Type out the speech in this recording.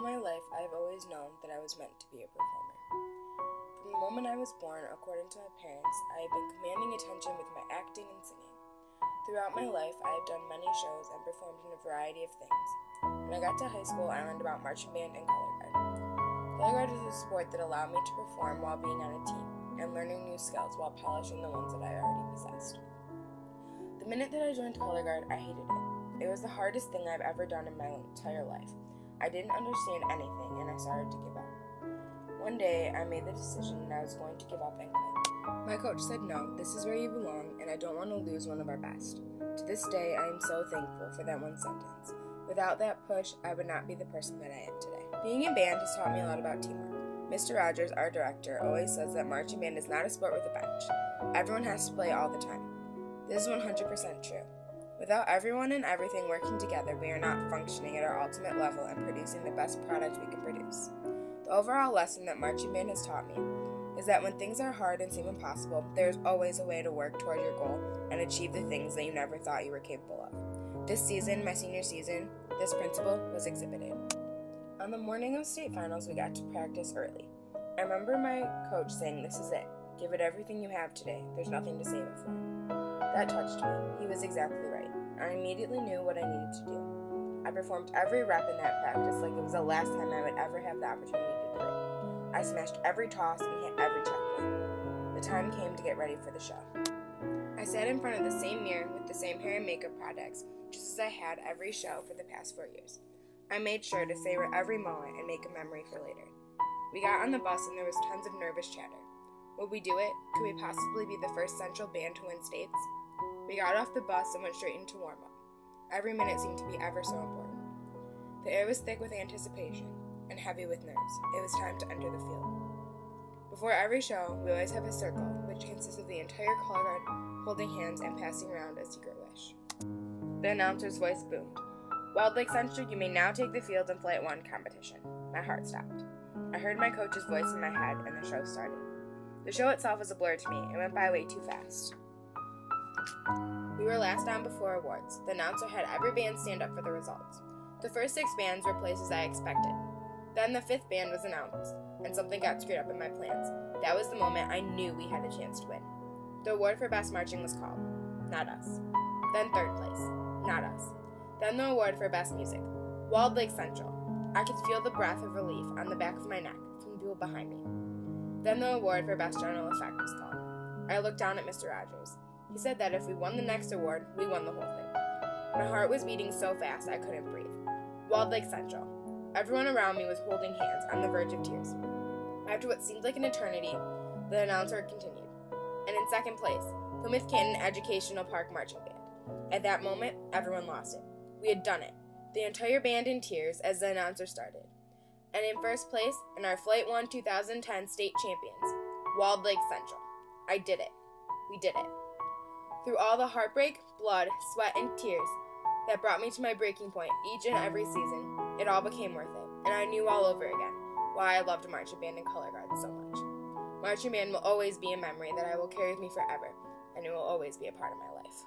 All my life, I have always known that I was meant to be a performer. From the moment I was born, according to my parents, I have been commanding attention with my acting and singing. Throughout my life, I have done many shows and performed in a variety of things. When I got to high school, I learned about marching band and color guard. Color guard is a sport that allowed me to perform while being on a team and learning new skills while polishing the ones that I already possessed. The minute that I joined color guard, I hated it. It was the hardest thing I've ever done in my entire life. I didn't understand anything, and I started to give up. One day, I made the decision that I was going to give up and quit. My coach said, "No, this is where you belong, and I don't want to lose one of our best." To this day, I am so thankful for that one sentence. Without that push, I would not be the person that I am today. Being in band has taught me a lot about teamwork. Mr. Rogers, our director, always says that marching band is not a sport with a bench. Everyone has to play all the time. This is 100% true. Without everyone and everything working together, we are not functioning at our ultimate level and producing the best product we can produce. The overall lesson that marching band has taught me is that when things are hard and seem impossible, there is always a way to work toward your goal and achieve the things that you never thought you were capable of. This season, my senior season, this principle was exhibited. On the morning of state finals, we got to practice early. I remember my coach saying, "This is it. Give it everything you have today. There's nothing to save it for." That touched me. He was exactly right. I immediately knew what I needed to do. I performed every rep in that practice like it was the last time I would ever have the opportunity to do it. I smashed every toss and hit every checkpoint. The time came to get ready for the show. I sat in front of the same mirror with the same hair and makeup products, just as I had every show for the past 4 years. I made sure to savor every moment and make a memory for later. We got on the bus and there was tons of nervous chatter. Would we do it? Could we possibly be the first Central band to win states? We got off the bus and went straight into warm-up. Every minute seemed to be ever so important. The air was thick with anticipation and heavy with nerves. It was time to enter the field. Before every show, we always have a circle, which consists of the entire color guard holding hands and passing around a secret wish. The announcer's voice boomed. "Wild Lake Central, you may now take the field in Flight 1 competition." My heart stopped. I heard my coach's voice in my head, and the show started. The show itself was a blur to me. It went by way too fast. We were last on before awards. The announcer had every band stand up for the results. The first 6 bands were placed as I expected. Then the 5th band was announced, and something got screwed up in my plans. That was the moment I knew we had a chance to win. The award for Best Marching was called. Not us. Then 3rd place. Not us. Then the award for Best Music. Wild Lake Central. I could feel the breath of relief on the back of my neck from the people behind me. Then the award for Best General Effect was called. I looked down at Mr. Rogers. He said that if we won the next award, we won the whole thing. My heart was beating so fast I couldn't breathe. Wild Lake Central. Everyone around me was holding hands on the verge of tears. After what seemed like an eternity, the announcer continued. And in 2nd place, Plymouth Canton Educational Park Marching Band. At that moment, everyone lost it. We had done it. The entire band in tears as the announcer started. And in 1st place, in our Flight 1 2010 state champions, Wild Lake Central. I did it. We did it. Through all the heartbreak, blood, sweat, and tears that brought me to my breaking point each and every season, it all became worth it, and I knew all over again why I loved marching band and color guard so much. Marching band will always be a memory that I will carry with me forever, and it will always be a part of my life.